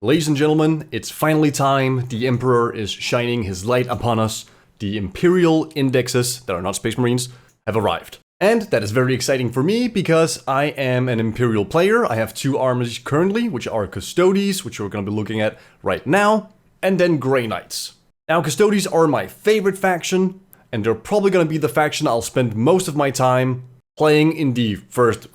Ladies and gentlemen, it's finally time. The Emperor is shining his light upon us. The Imperial indexes, that are not Space Marines, have arrived. And that is very exciting for me because I am an Imperial player. I have two armies currently, which are Custodes, which we're going to be looking at right now, and then Grey Knights. Now, Custodes are my favorite faction, and they're probably going to be the faction I'll spend most of my time playing in the first,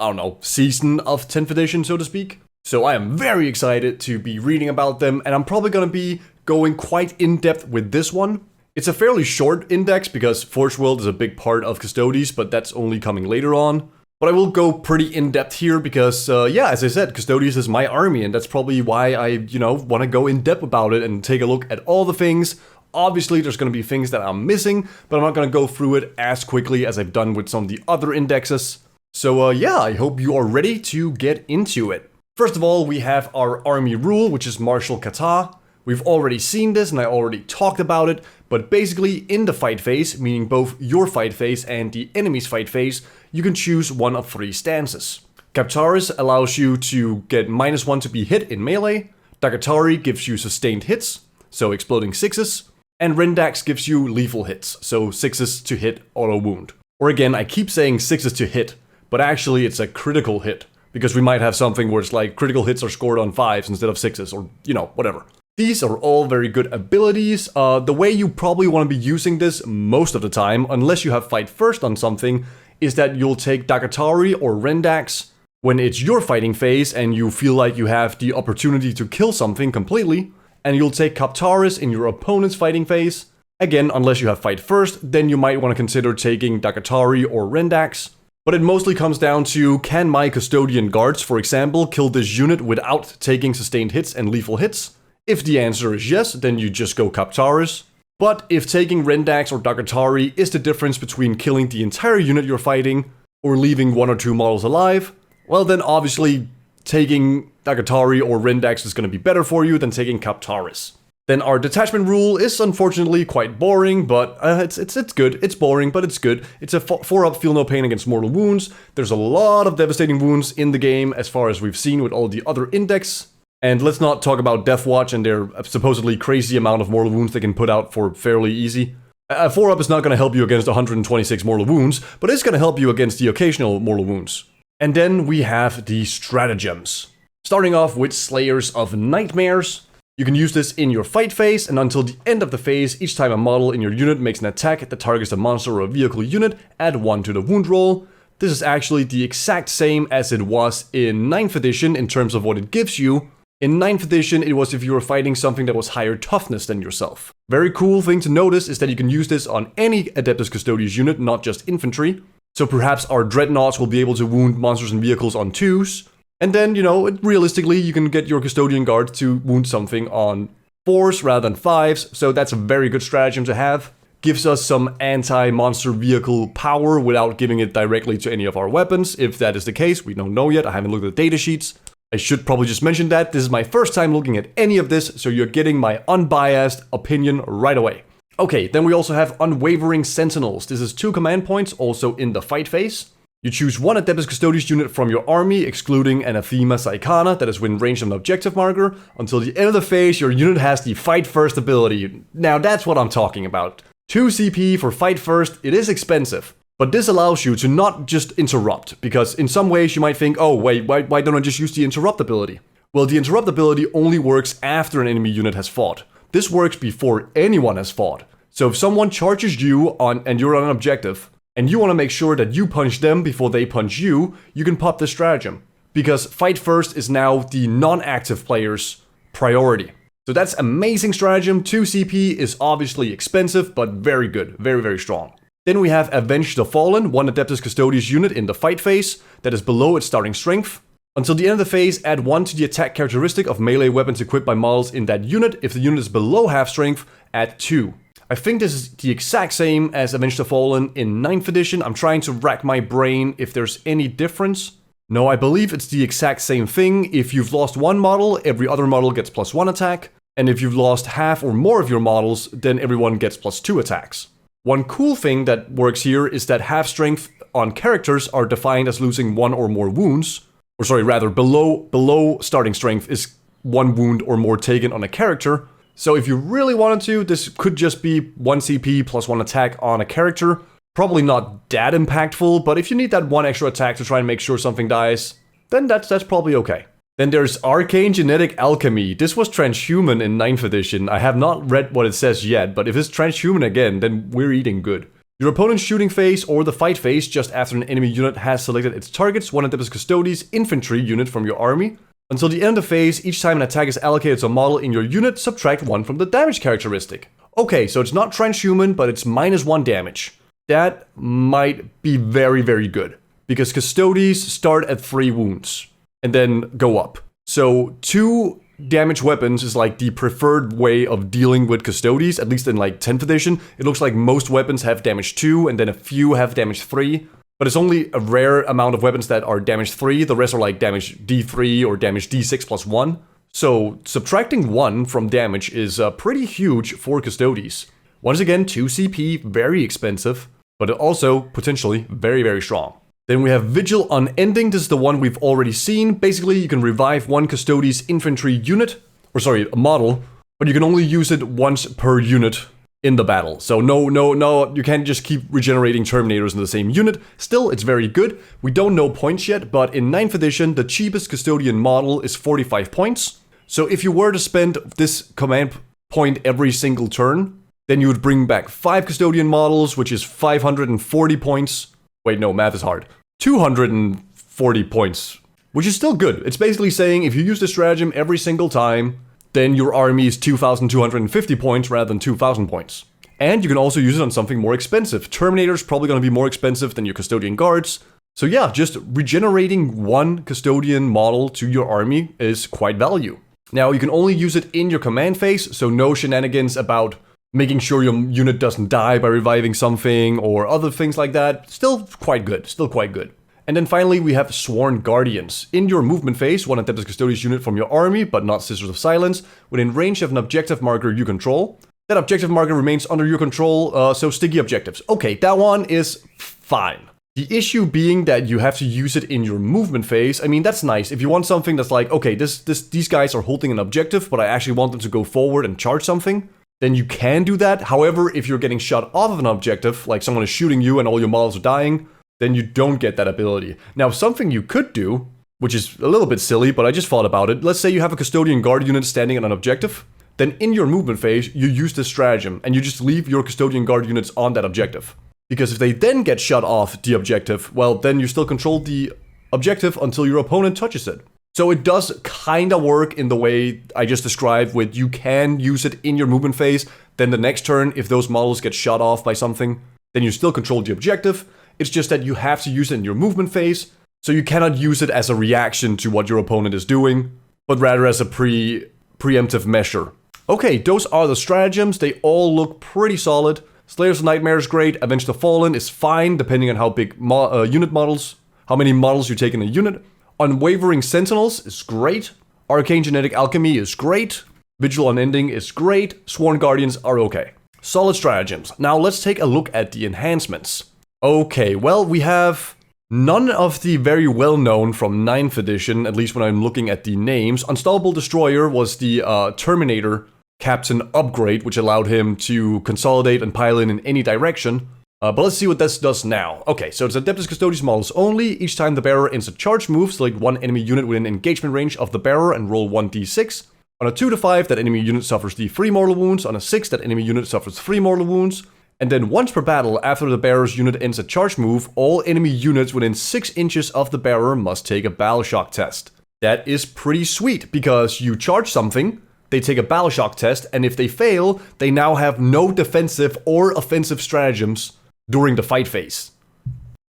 season of 10th edition, so to speak. So I am very excited to be reading about them, and I'm probably going to be going quite in-depth with this one. It's a fairly short index because Forge World is a big part of Custodes, but that's only coming later on. But I will go pretty in-depth here because, as I said, Custodes is my army, and that's probably why I, want to go in-depth about it and take a look at all the things. Obviously, there's going to be things that I'm missing, but I'm not going to go through it as quickly as I've done with some of the other indexes. So, I hope you are ready to get into it. First of all, we have our army rule, which is Martial Kata. We've already seen this and I already talked about it, but basically in the fight phase, meaning both your fight phase and the enemy's fight phase, you can choose one of three stances. Captaris allows you to get -1 to be hit in melee, Dagatari gives you sustained hits, so exploding 6s, and Rendax gives you lethal hits, so 6s to hit auto wound. Or again, I keep saying 6s to hit, but actually it's a critical hit. Because we might have something where it's like critical hits are scored on 5s instead of 6s, or, whatever. These are all very good abilities. The way you probably want to be using this most of the time, unless you have fight first on something, is that you'll take Dagatari or Rendax when it's your fighting phase and you feel like you have the opportunity to kill something completely, and you'll take Captaris in your opponent's fighting phase. Again, unless you have fight first, then you might want to consider taking Dagatari or Rendax. But it mostly comes down to, can my Custodian guards, for example, kill this unit without taking sustained hits and lethal hits? If the answer is yes, then you just go Captaris. But if taking Rendax or Dagatari is the difference between killing the entire unit you're fighting or leaving 1 or 2 models alive, well then obviously taking Dagatari or Rendax is going to be better for you than taking Captaris. Then our detachment rule is unfortunately quite boring, but it's good. It's boring, but it's good. It's a 4-up feel no pain against mortal wounds. There's a lot of devastating wounds in the game as far as we've seen with all the other index. And let's not talk about Deathwatch and their supposedly crazy amount of mortal wounds they can put out for fairly easy. A 4-up is not going to help you against 126 mortal wounds, but it's going to help you against the occasional mortal wounds. And then we have the Stratagems. Starting off with Slayers of Nightmares. You can use this in your fight phase, and until the end of the phase, each time a model in your unit makes an attack that targets a monster or a vehicle unit, add 1 to the wound roll. This is actually the exact same as it was in 9th edition in terms of what it gives you. In 9th edition, it was if you were fighting something that was higher toughness than yourself. Very cool thing to notice is that you can use this on any Adeptus Custodes unit, not just infantry. So perhaps our Dreadnoughts will be able to wound monsters and vehicles on 2s. And then, realistically, you can get your Custodian Guard to wound something on 4s rather than 5s, so that's a very good stratagem to have. Gives us some anti-monster vehicle power without giving it directly to any of our weapons. If that is the case, we don't know yet, I haven't looked at the datasheets. I should probably just mention that. This is my first time looking at any of this, so you're getting my unbiased opinion right away. Okay, then we also have Unwavering Sentinels. This is 2 command points, also in the fight phase. You choose one Adeptus Custodes unit from your army, excluding Anathema Psychana, that is within range of an objective marker. Until the end of the phase, your unit has the Fight First ability. Now that's what I'm talking about. 2 CP for Fight First, it is expensive. But this allows you to not just interrupt, because in some ways you might think, oh wait, why don't I just use the Interrupt ability? Well, the Interrupt ability only works after an enemy unit has fought. This works before anyone has fought. So if someone charges you and you're on an objective, and you want to make sure that you punch them before they punch you, you can pop this stratagem. Because fight first is now the non-active player's priority. So that's amazing stratagem. 2 CP is obviously expensive, but very good. Very, very strong. Then we have Avenge the Fallen, 1 Adeptus Custodes unit in the fight phase that is below its starting strength. Until the end of the phase, add 1 to the attack characteristic of melee weapons equipped by models in that unit. If the unit is below half strength, add 2. I think this is the exact same as Avenge the Fallen in 9th edition. I'm trying to rack my brain if there's any difference. No, I believe it's the exact same thing. If you've lost 1 model, every other model gets +1 attack. And if you've lost half or more of your models, then everyone gets +2 attacks. One cool thing that works here is that half strength on characters are defined as losing 1 or more wounds. Or sorry, rather below starting strength is 1 wound or more taken on a character. So if you really wanted to, this could just be 1 CP plus 1 attack on a character. Probably not that impactful, but if you need that 1 extra attack to try and make sure something dies, then that's probably okay. Then there's Arcane Genetic Alchemy. This was transhuman in 9th edition. I have not read what it says yet, but if it's transhuman again, then we're eating good. Your opponent's shooting phase or the fight phase just after an enemy unit has selected its targets, one Adeptus Custodes infantry unit from your army. Until the end of the phase, each time an attack is allocated to a model in your unit, subtract 1 from the damage characteristic. Okay, so it's not transhuman, but it's -1 damage. That might be very, very good, because Custodes start at 3 wounds and then go up. So 2 damage weapons is like the preferred way of dealing with Custodes, at least in like 10th edition. It looks like most weapons have damage 2 and then a few have damage 3. But it's only a rare amount of weapons that are damage 3. The rest are like damage D3 or damage D6 plus 1. So subtracting 1 from damage is pretty huge for Custodes. Once again, 2 CP, very expensive, but also potentially very, very strong. Then we have Vigil Unending. This is the one we've already seen. Basically, you can revive 1 Custodes infantry unit, or sorry, a model, but you can only use it once per unit in the battle. So no, you can't just keep regenerating Terminators in the same unit. Still, it's very good. We don't know points yet, but in 9th edition, the cheapest Custodian model is 45 points. So if you were to spend this command point every single turn, then you would bring back 5 Custodian models, which is 540 points. Wait, no, math is hard. 240 points, which is still good. It's basically saying if you use the stratagem every single time, then your army is 2,250 points rather than 2,000 points. And you can also use it on something more expensive. Terminator's probably going to be more expensive than your Custodian guards. So yeah, just regenerating 1 Custodian model to your army is quite value. Now, you can only use it in your command phase, so no shenanigans about making sure your unit doesn't die by reviving something or other things like that. Still quite good. And then finally, we have Sworn Guardians. In your movement phase, 1 Adeptus Custodes unit from your army, but not Sisters of Silence, within range of an objective marker you control. That objective marker remains under your control, so sticky objectives. Okay, that one is fine. The issue being that you have to use it in your movement phase. I mean, that's nice. If you want something that's like, okay, these guys are holding an objective, but I actually want them to go forward and charge something, then you can do that. However, if you're getting shot off of an objective, like someone is shooting you and all your models are dying, then you don't get that ability. Now, something you could do, which is a little bit silly, but I just thought about it. Let's say you have a Custodian guard unit standing on an objective. Then in your movement phase, you use this stratagem, and you just leave your Custodian guard units on that objective. Because if they then get shot off the objective, well, then you still control the objective until your opponent touches it. So it does kind of work in the way I just described, with you can use it in your movement phase. Then the next turn, if those models get shot off by something, then you still control the objective. It's just that you have to use it in your movement phase, so you cannot use it as a reaction to what your opponent is doing, but rather as a preemptive measure. Okay, those are the stratagems. They all look pretty solid. Slayers of Nightmare is great. Avenge the Fallen is fine, depending on how big unit models, how many models you take in a unit. Unwavering Sentinels is great. Arcane Genetic Alchemy is great. Vigil Unending is great. Sworn Guardians are okay. Solid stratagems. Now let's take a look at the enhancements. Okay, well, we have none of the very well-known from 9th edition, at least when I'm looking at the names. Unstoppable Destroyer was the Terminator Captain upgrade, which allowed him to consolidate and pile in any direction. But let's see what this does now. Okay, so it's Adeptus Custodes models only. Each time the bearer ends a charge move, select 1 enemy unit within engagement range of the bearer and roll 1d6. On a 2 to 5, that enemy unit suffers d3 mortal wounds. On a 6, that enemy unit suffers 3 mortal wounds. And then once per battle, after the bearer's unit ends a charge move, all enemy units within 6 inches of the bearer must take a battle shock test. That is pretty sweet, because you charge something, they take a battle shock test, and if they fail, they now have no defensive or offensive stratagems during the fight phase.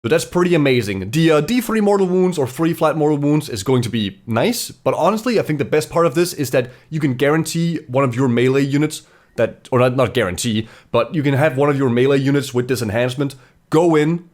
So that's pretty amazing. The D3 mortal wounds or 3 flat mortal wounds is going to be nice, but honestly, I think the best part of this is that you can guarantee one of your melee units that, or not guarantee, but you can have one of your melee units with this enhancement go in,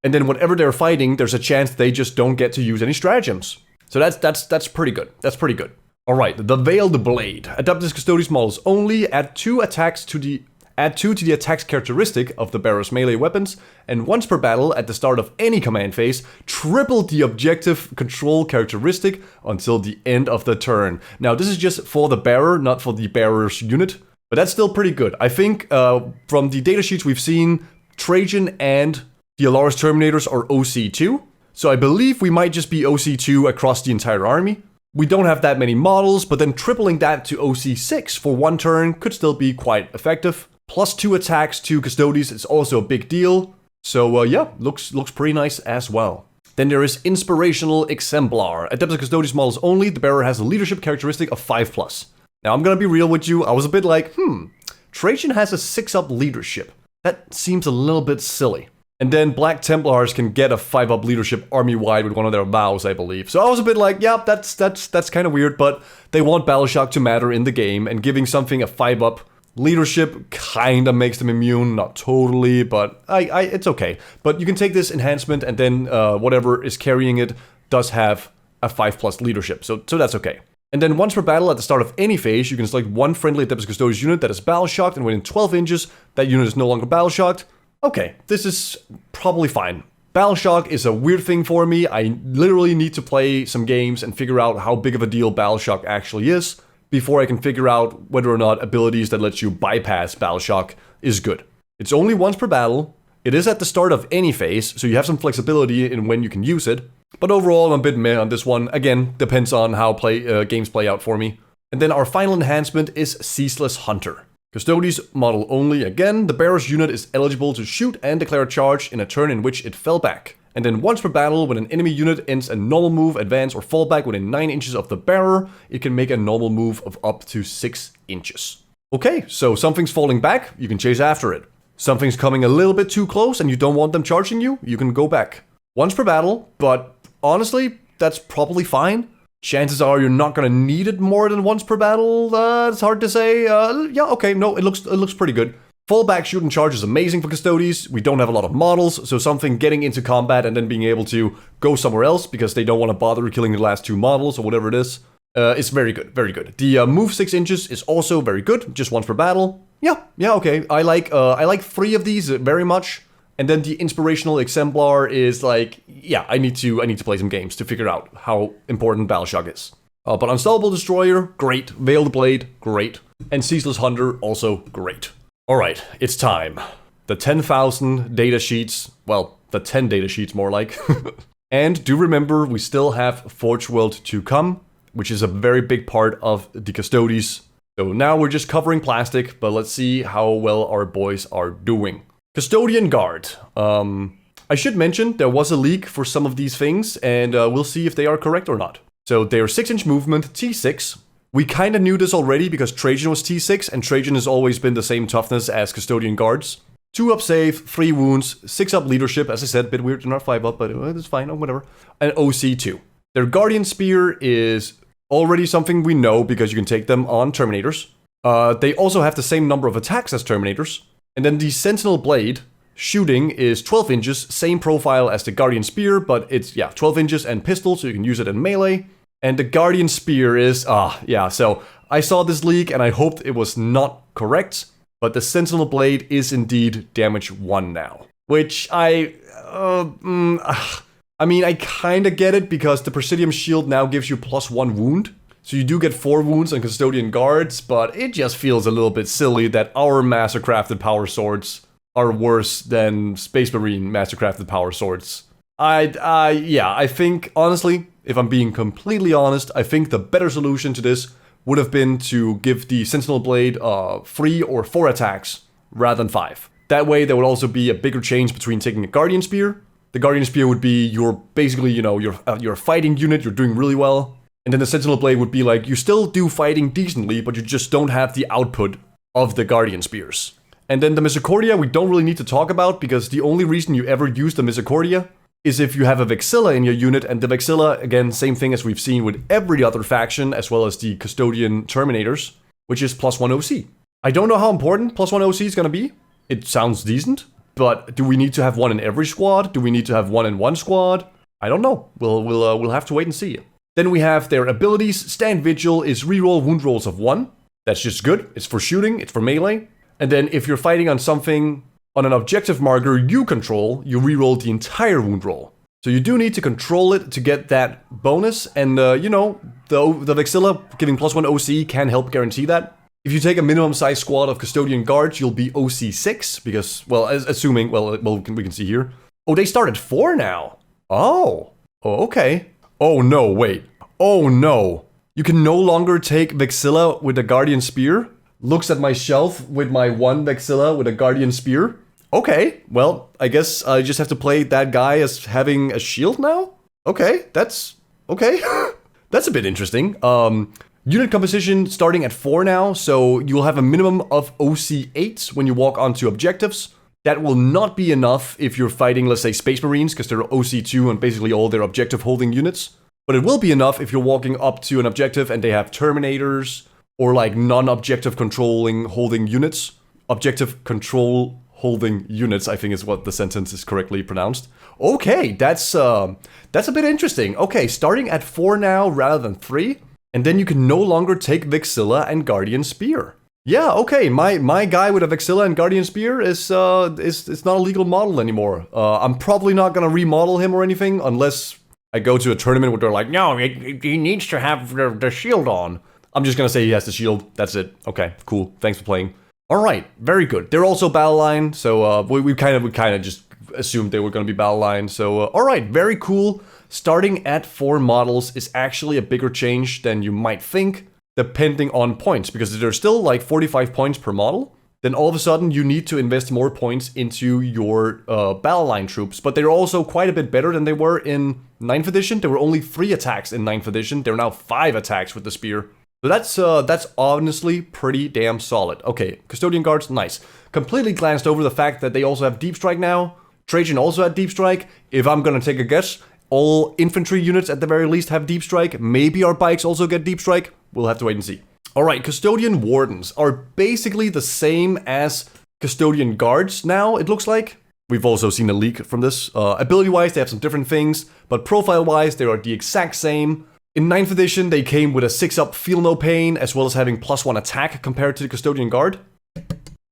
and then whatever they're fighting, there's a chance they just don't get to use any stratagems. So that's pretty good. That's pretty good. All right, the Veiled Blade. Adeptus Custodes models only. Add 2 attacks to the Add 2 to the attacks characteristic of the bearer's melee weapons, and once per battle at the start of any command phase, triple the objective control characteristic until the end of the turn. Now this is just for the bearer, not for the bearer's unit, but that's still pretty good. I think from the datasheets we've seen, Trajan and the Allarus Terminators are OC2, so I believe we might just be OC2 across the entire army. We don't have that many models, but then tripling that to OC6 for one turn could still be quite effective. Plus 2 attacks to Custodes is also a big deal. So yeah, looks pretty nice as well. Then there is Inspirational Exemplar. Adeptus Custodes models only, the bearer has a leadership characteristic of 5+. Now I'm gonna be real with you, I was a bit like, Trajan has a 6-up leadership. That seems a little bit silly. And then Black Templars can get a 5-up leadership army-wide with one of their vows, I believe. So I was a bit like, yeah, that's kind of weird, but they want Battle Shock to matter in the game, and giving something a 5-up leadership kinda makes them immune, not totally, but it's okay. But you can take this enhancement, and then whatever is carrying it does have a 5+ leadership, so that's okay. And then once per battle at the start of any phase, you can select one friendly Adeptus Custodes unit that is battle shocked, and within 12 inches, that unit is no longer battle shocked. Okay, this is probably fine. Battle shock is a weird thing for me. I literally need to play some games and figure out how big of a deal battle shock actually is before I can figure out whether or not abilities that let you bypass battle shock is good. It's only once per battle. It is at the start of any phase, so you have some flexibility in when you can use it. But overall, I'm a bit meh on this one. Again, depends on how games play out for me. And then our final enhancement is Ceaseless Hunter. Custodes model only again, the bearer's unit is eligible to shoot and declare a charge in a turn in which it fell back. And then once per battle, when an enemy unit ends a normal move, advance, or fall back within 9 inches of the bearer, it can make a normal move of up to 6 inches. Okay, so something's falling back, you can chase after it. Something's coming a little bit too close and you don't want them charging you, you can go back. Once per battle, but honestly, that's probably fine. Chances are you're not gonna need it more than once per battle. It's hard to say. Yeah, okay, no, it looks pretty good. Fallback shoot and charge is amazing for Custodes. We don't have a lot of models, so something getting into combat and then being able to go somewhere else because they don't want to bother killing the last 2 models or whatever it is very good, very good. The move 6 inches is also very good, just once per battle. Yeah, okay. I like 3 of these very much. And then the Inspirational Exemplar is like, yeah, I need to play some games to figure out how important Battle Shock is. But Unstoppable Destroyer, great. Veiled Blade, great. And Ceaseless Hunter, also great. Alright, it's time. The 10,000 data sheets, well, the 10 data sheets more like. And do remember, we still have Forge World to come, which is a very big part of the Custodes. So now we're just covering plastic, but let's see how well our boys are doing. Custodian Guard. I should mention there was a leak for some of these things, and we'll see if they are correct or not. So they're 6-inch movement, T6. We kinda knew this already because Trajan was T6, and Trajan has always been the same toughness as Custodian Guards. 2-up save, 3 wounds, 6-up leadership, as I said, a bit weird to not 5-up, but it's fine, or whatever. And OC2. Their Guardian Spear is already something we know because you can take them on Terminators. They also have the same number of attacks as Terminators. And then the Sentinel Blade, shooting is 12 inches, same profile as the Guardian Spear, but it's, 12 inches and pistol, so you can use it in melee. And the Guardian Spear is, so I saw this leak and I hoped it was not correct, but the Sentinel Blade is indeed damage 1 now. Which I kinda get it because the Presidium Shield now gives you +1 wound. So you do get 4 wounds on Custodian Guards, but it just feels a little bit silly that our Mastercrafted Power Swords are worse than Space Marine Mastercrafted Power Swords. I think, honestly, if I'm being completely honest, I think the better solution to this would have been to give the Sentinel Blade 3 or 4 attacks rather than 5. That way there would also be a bigger change between taking a Guardian Spear. The Guardian Spear would be your, basically, your fighting unit, you're doing really well. And then the Sentinel Blade would be like, you still do fighting decently, but you just don't have the output of the Guardian Spears. And then the Misericordia we don't really need to talk about, because the only reason you ever use the Misericordia is if you have a Vexilla in your unit, and the Vexilla, again, same thing as we've seen with every other faction, as well as the Custodian Terminators, which is +1 OC. I don't know how important +1 OC is gonna be. It sounds decent, but do we need to have one in every squad? Do we need to have one in one squad? I don't know. We'll have to wait and see. Then we have their abilities. Stand Vigil is reroll wound rolls of 1. That's just good. It's for shooting, it's for melee. And then if you're fighting on something, on an objective marker you control, you reroll the entire wound roll. So you do need to control it to get that bonus, and you know, the Vexilla giving +1 OC can help guarantee that. If you take a minimum size squad of Custodian guards, you'll be OC 6, because, well, assuming, well, we can see here. Oh, they start at 4 now. Oh, okay. Oh no, wait. Oh no. You can no longer take Vexilla with a Guardian Spear. Looks at my shelf with my 1 Vexilla with a Guardian Spear. Okay, well, I guess I just have to play that guy as having a shield now? Okay, that's... okay. That's a bit interesting. Unit composition starting at 4 now, so you'll have a minimum of OC 8 when you walk onto objectives. That will not be enough if you're fighting, let's say, Space Marines, because they're OC 2 on basically all their objective holding units. But it will be enough if you're walking up to an objective and they have Terminators, or like non-objective controlling holding units. Objective control holding units, I think is what the sentence is correctly pronounced. Okay, that's a bit interesting. Okay, starting at 4 now rather than 3, and then you can no longer take Vexilla and Guardian Spear. Yeah, okay, my guy with a Vexilla and Guardian Spear is not a legal model anymore. I'm probably not gonna remodel him or anything unless I go to a tournament where they're like, no, he needs to have the shield on. I'm just gonna say he has the shield. That's it. Okay, cool. Thanks for playing. All right, very good. They're also battle line, so we kind of just assumed they were going to be battle line. So all right, very cool. Starting at 4 models is actually a bigger change than you might think, depending on points, because there's still like 45 points per model. Then all of a sudden you need to invest more points into your battle line troops, but they're also quite a bit better than they were in 9th edition. There were only 3 attacks in 9th edition. There are now 5 attacks with the spear. So that's honestly pretty damn solid. Okay, Custodian Guards, nice. Completely glanced over the fact that they also have Deep Strike now. Trajan also had Deep Strike. If I'm gonna take a guess, all infantry units at the very least have Deep Strike. Maybe our bikes also get Deep Strike. We'll have to wait and see. Alright, Custodian Wardens are basically the same as Custodian Guards now, it looks like. We've also seen a leak from this. Ability-wise, they have some different things, but profile-wise, they are the exact same. In 9th edition, they came with a 6-up Feel No Pain, as well as having +1 attack compared to the Custodian Guard.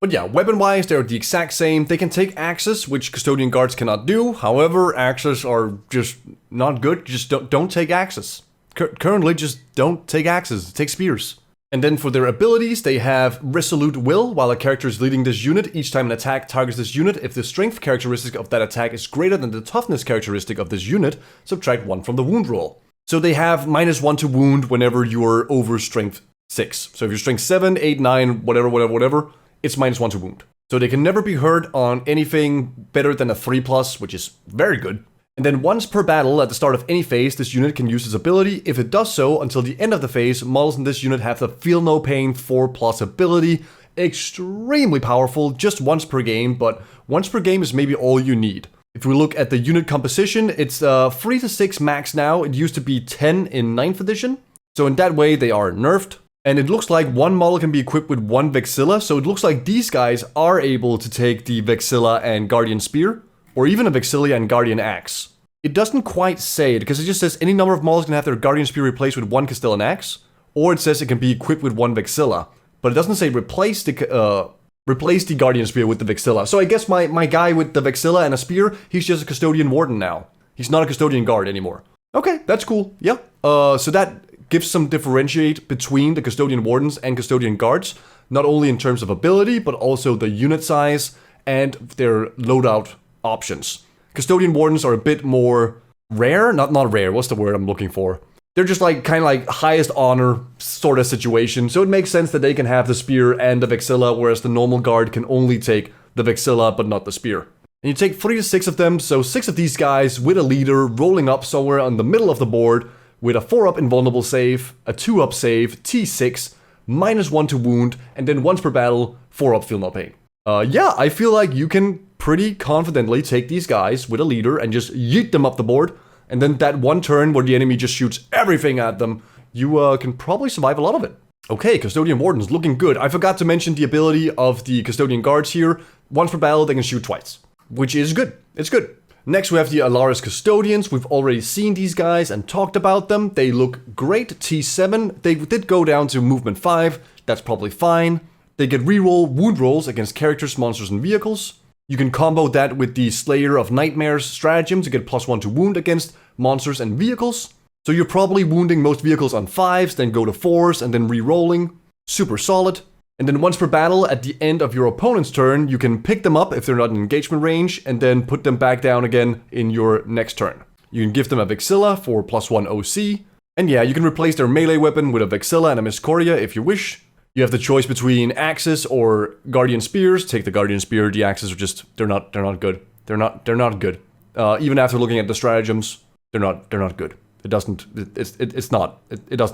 But yeah, weapon-wise, they're the exact same. They can take axes, which Custodian Guards cannot do. However, axes are just not good. Just don't take axes. Currently, just don't take axes. Take spears. And then for their abilities, they have Resolute Will. While a character is leading this unit, each time an attack targets this unit, if the strength characteristic of that attack is greater than the toughness characteristic of this unit, subtract 1 from the wound roll. So they have -1 to wound whenever you're over strength 6. So if you're strength 7, 8, 9, whatever, it's -1 to wound. So they can never be hurt on anything better than a 3+, which is very good. And then once per battle at the start of any phase, this unit can use this ability. If it does so until the end of the phase, models in this unit have the Feel No Pain 4+ ability. Extremely powerful, just once per game, but once per game is maybe all you need. If we look at the unit composition, it's 3 to 6 max now. It used to be 10 in 9th edition. So in that way, they are nerfed. And it looks like one model can be equipped with 1 Vexilla. So it looks like these guys are able to take the Vexilla and Guardian Spear, or even a Vexilla and Guardian Axe. It doesn't quite say it, because it just says any number of models can have their Guardian Spear replaced with 1 Castellan Axe, or it says it can be equipped with 1 Vexilla. But it doesn't say replace the Guardian Spear with the Vexilla. So I guess my guy with the Vexilla and a Spear, he's just a Custodian Warden now. He's not a Custodian Guard anymore. Okay, that's cool, yeah. So that gives some differentiate between the Custodian Wardens and Custodian Guards, not only in terms of ability, but also the unit size and their loadout options. Custodian Wardens are a bit more rare, not rare, what's the word I'm looking for? They're just like, kind of like highest honor sort of situation, so it makes sense that they can have the Spear and the Vexilla, whereas the normal guard can only take the Vexilla but not the Spear. And you take 3 to 6 of them, so 6 of these guys with a leader rolling up somewhere on the middle of the board with a 4-up invulnerable save, a 2-up save, T6, -1 to wound, and then once per battle, 4-up Feel No Pain. Yeah, I feel like you can pretty confidently take these guys with a leader and just yeet them up the board, and then that one turn where the enemy just shoots everything at them, you can probably survive a lot of it. Okay, Custodian Wardens looking good. I forgot to mention the ability of the Custodian Guards here. Once per battle, they can shoot twice, which is good. It's good. Next, we have the Allarus Custodians. We've already seen these guys and talked about them. They look great. T7, they did go down to movement 5. That's probably fine. they get reroll wound rolls against characters, monsters, and vehicles. You can combo that with the Slayer of Nightmares stratagem to get +1 to wound against monsters and vehicles. So you're probably wounding most vehicles on 5s, then go to 4s, and then re-rolling. Super solid. And then once per battle, at the end of your opponent's turn, you can pick them up if they're not in engagement range, and then put them back down again in your next turn. You can give them a Vexilla for +1 OC. And yeah, you can replace their melee weapon with a Vexilla and a Miscoria if you wish. You have the choice between axes or Guardian Spears. Take the Guardian Spear. The axes are just they're not good. They're not good. Even after looking at the stratagems, they're not good. It doesn't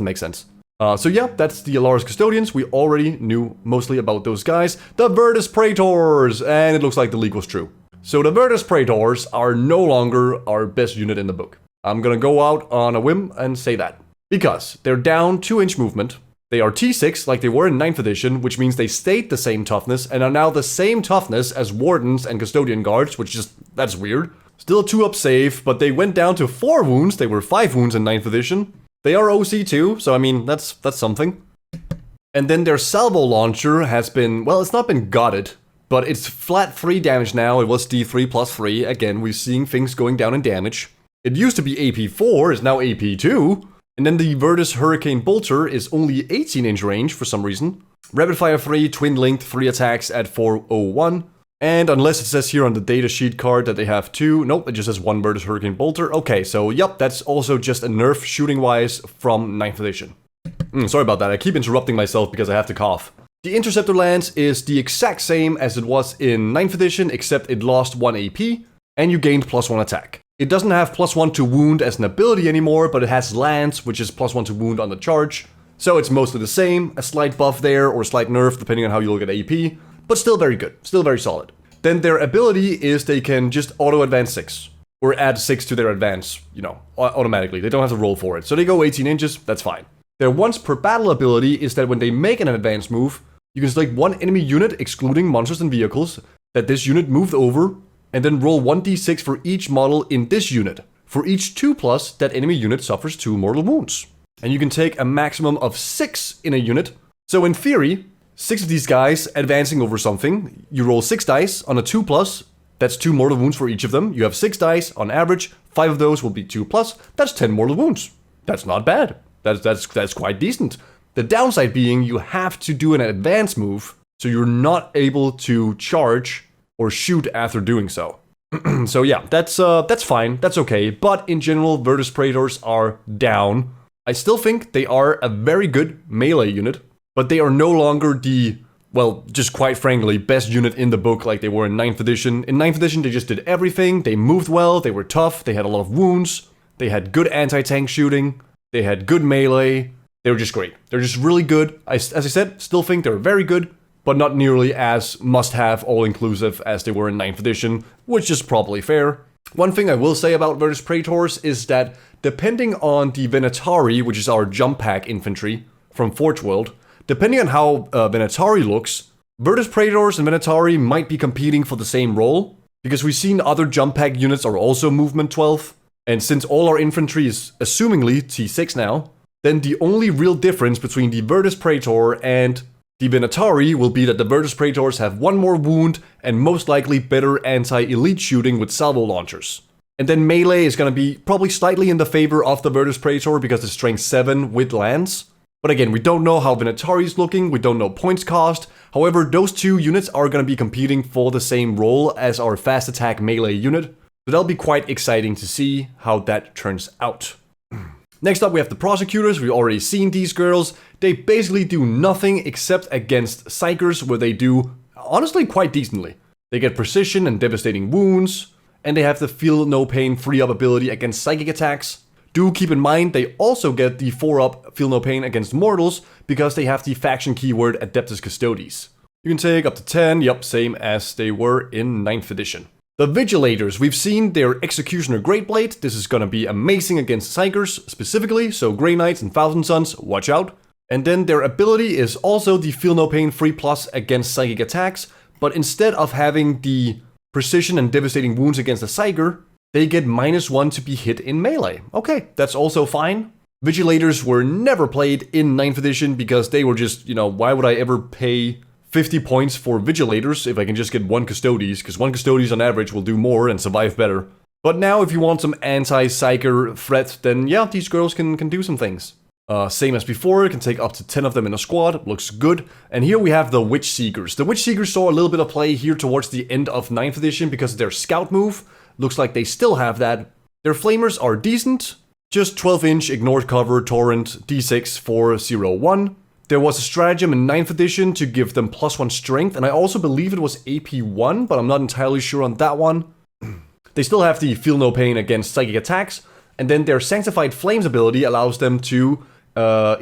make sense. So yeah, that's the Allarus Custodians. We already knew mostly about those guys. The Vertus Praetors, and it looks like the leak was true. So the Vertus Praetors are no longer our best unit in the book. I'm gonna go out on a whim and say that. Because they're down 2-inch movement. They are T6 like they were in 9th edition, which means they stayed the same toughness and are now the same toughness as Wardens and Custodian guards, which is, that's weird. Still 2-up save, but they went down to 4 wounds. They were 5 wounds in 9th edition. They are OC too, so I mean, that's something. And then their salvo launcher has been, well, it's not been gutted, but it's flat 3 damage now. It was D3 plus 3. Again, we're seeing things going down in damage. It used to be AP4, is now AP2. And then the Vertus Hurricane Bolter is only 18-inch range for some reason. Rapid Fire 3, Twin Linked, 3 attacks at 401. And unless it says here on the datasheet card that they have 2, nope, it just says 1 Vertus Hurricane Bolter. Okay, so yep, that's also just a nerf shooting-wise from 9th edition. Sorry about that, I keep interrupting myself because I have to cough. The Interceptor Lance is the exact same as it was in 9th edition, except it lost 1 AP, and you gained +1 attack. It doesn't have +1 to wound as an ability anymore, but it has Lance, which is +1 to wound on the charge. So it's mostly the same, a slight buff there, or slight nerf, depending on how you look at AP, but still very good, still very solid. Then their ability is they can just auto-advance 6, or add 6 to their advance, automatically. They don't have to roll for it. So they go 18 inches, that's fine. Their once per battle ability is that when they make an advance move, you can select one enemy unit, excluding monsters and vehicles, that this unit moved over, and then roll 1d6 for each model in this unit. For each 2+, that enemy unit suffers 2 mortal wounds. And you can take a maximum of 6 in a unit. So in theory, 6 of these guys advancing over something, you roll 6 dice on a 2+, that's 2 mortal wounds for each of them. You have 6 dice on average, 5 of those will be 2+, that's 10 mortal wounds. That's not bad. That's quite decent. The downside being you have to do an advance move, so you're not able to charge or shoot after doing so. So yeah, that's fine, that's okay, but in general, Vertus Praetors are down. I still think they are a very good melee unit, but they are no longer the, well, just quite frankly, best unit in the book like they were in 9th edition. In 9th edition, they just did everything, they moved well, they were tough, they had a lot of wounds, they had good anti-tank shooting, they had good melee, they were just great. They're just really good. As I said, still think they're very good, but not nearly as must-have all-inclusive as they were in 9th edition, which is probably fair. One thing I will say about Vertus Praetors is that depending on the Venatari, which is our jump pack infantry from Forge World, depending on how Venatari looks, Vertus Praetors and Venatari might be competing for the same role, because we've seen other jump pack units are also movement 12, and since all our infantry is assumingly T6 now, then the only real difference between the Vertus Praetor and the Venatari will be that the Vertus Praetors have 1 more wound and most likely better anti-elite shooting with salvo launchers. And then melee is going to be probably slightly in the favor of the Vertus Praetor because it's strength 7 with lance. But again, we don't know how Venatari is looking, we don't know points cost. However, those 2 units are going to be competing for the same role as our fast attack melee unit. So that'll be quite exciting to see how that turns out. Next up we have the Prosecutors. We've already seen these girls. They basically do nothing except against Psychers, where they do, honestly, quite decently. They get precision and devastating wounds, and they have the Feel No Pain free up ability against psychic attacks. Do keep in mind they also get the 4-up Feel No Pain against mortals, because they have the faction keyword Adeptus Custodes. You can take up to 10, yep, same as they were in 9th edition. The Vigilators, we've seen their Executioner Greatblade. This is gonna be amazing against Psychers specifically, so Grey Knights and Thousand Sons, watch out. And then their ability is also the Feel No Pain free plus against psychic attacks, but instead of having the precision and devastating wounds against a Psyker, they get -1 to be hit in melee. Okay, that's also fine. Vigilators were never played in 9th edition because they were just, why would I ever pay 50 points for Vigilators if I can just get 1 Custodes, because 1 Custodes on average will do more and survive better. But now if you want some anti-psyker threat, then yeah, these girls can do some things. Same as before, can take up to 10 of them in a squad, looks good. And here we have the Witch Seekers. The Witch Seekers saw a little bit of play here towards the end of 9th edition because of their scout move. Looks like they still have that. Their flamers are decent, just 12-inch ignored cover, torrent, d6, 4, 0, 1. There was a stratagem in 9th edition to give them +1 strength, and I also believe it was AP 1, but I'm not entirely sure on that one. They still have the feel no pain against psychic attacks, and then their Sanctified Flames ability allows them to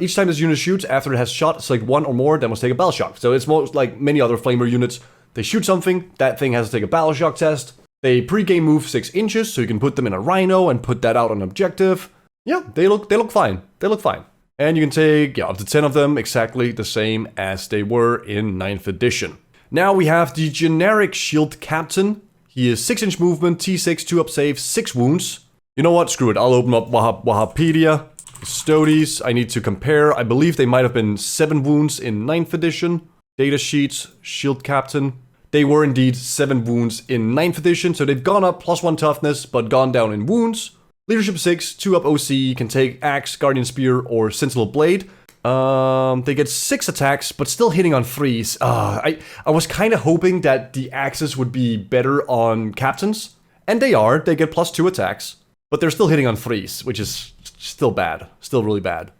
each time this unit shoots, after it has shot, select 1 or more, then must take a battle shock. So it's most like many other flamer units. They shoot something, that thing has to take a battle shock test. They pre-game move 6 inches, so you can put them in a Rhino and put that out on objective. Yeah, they look fine. They look fine. And you can take up to 10 of them, exactly the same as they were in 9th edition. Now we have the generic Shield Captain. He is 6-inch movement, T6, 2-up save, 6 wounds. You know what? Screw it. I'll open up Wahapedia. Custodes, I need to compare. I believe they might have been 7 wounds in 9th edition. Datasheets, Shield Captain. They were indeed 7 wounds in 9th edition, so they've gone up +1 toughness, but gone down in wounds. Leadership 6, 2-up OC, can take Axe, Guardian Spear, or Sentinel Blade. They get 6 attacks, but still hitting on 3s. I was kind of hoping that the Axes would be better on Captains, and they are. They get +2 attacks, but they're still hitting on 3s, which is still bad. Still really bad.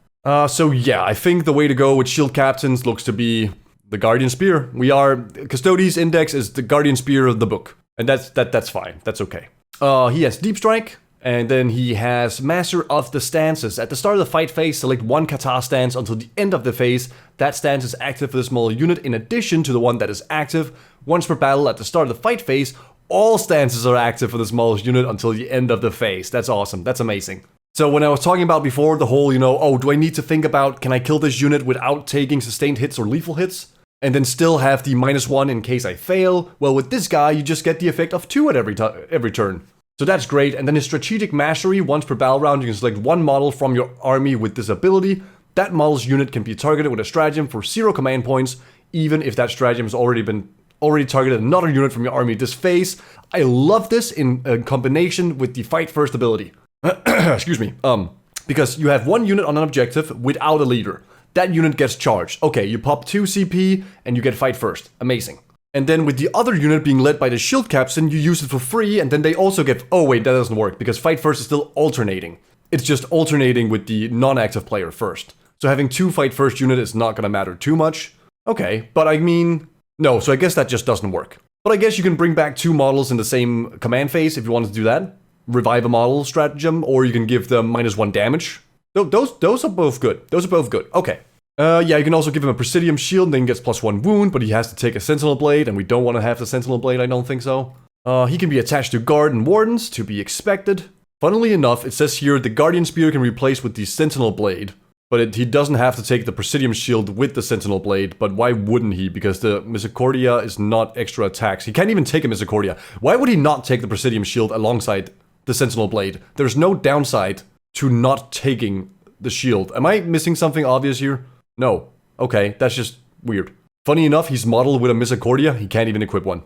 So yeah, I think the way to go with Shield Captains looks to be the Guardian Spear. Custodes index is the Guardian Spear of the book. And that's fine. That's okay. He has Deep Strike, and then he has Master of the Stances. At the start of the fight phase, select 1 Kata stance until the end of the phase. That stance is active for the smaller unit in addition to the one that is active. Once per battle at the start of the fight phase, all stances are active for the smallest unit until the end of the phase. That's awesome. That's amazing. So when I was talking about before the whole, oh, do I need to think about, can I kill this unit without taking sustained hits or lethal hits? And then still have the -1 in case I fail? Well, with this guy, you just get the effect of 2 at every turn. So that's great. And then his Strategic Mastery, once per battle round, you can select 1 model from your army with this ability. That model's unit can be targeted with a stratagem for 0 command points, even if that stratagem has already targeted another unit from your army this phase. I love this in combination with the Fight First ability. Excuse me. Because you have 1 unit on an objective without a leader. That unit gets charged. Okay, you pop 2 CP and you get Fight First. Amazing. And then with the other unit being led by the Shield Captain, you use it for free, and then they also get... Oh wait, that doesn't work, because Fight First is still alternating. It's just alternating with the non-active player first. So having 2 Fight First unit is not gonna matter too much. Okay, but I mean... No, so I guess that just doesn't work. But I guess you can bring back 2 models in the same command phase if you wanted to do that. Revive a model stratagem, or you can give them -1 damage. Those are both good. Those are both good. Okay. Yeah, you can also give him a Presidium Shield, and then he gets +1 wound, but he has to take a Sentinel Blade, and we don't want to have the Sentinel Blade, I don't think so. He can be attached to Guard and Wardens, to be expected. Funnily enough, it says here the Guardian Spear can replace with the Sentinel Blade, but he doesn't have to take the Presidium Shield with the Sentinel Blade, but why wouldn't he? Because the Misericordia is not extra attacks. He can't even take a Misericordia. Why would he not take the Presidium Shield alongside the Sentinel Blade? There's no downside to not taking the shield. Am I missing something obvious here? No. Okay, that's just weird. Funny enough, he's modeled with a Misericordia. He can't even equip one.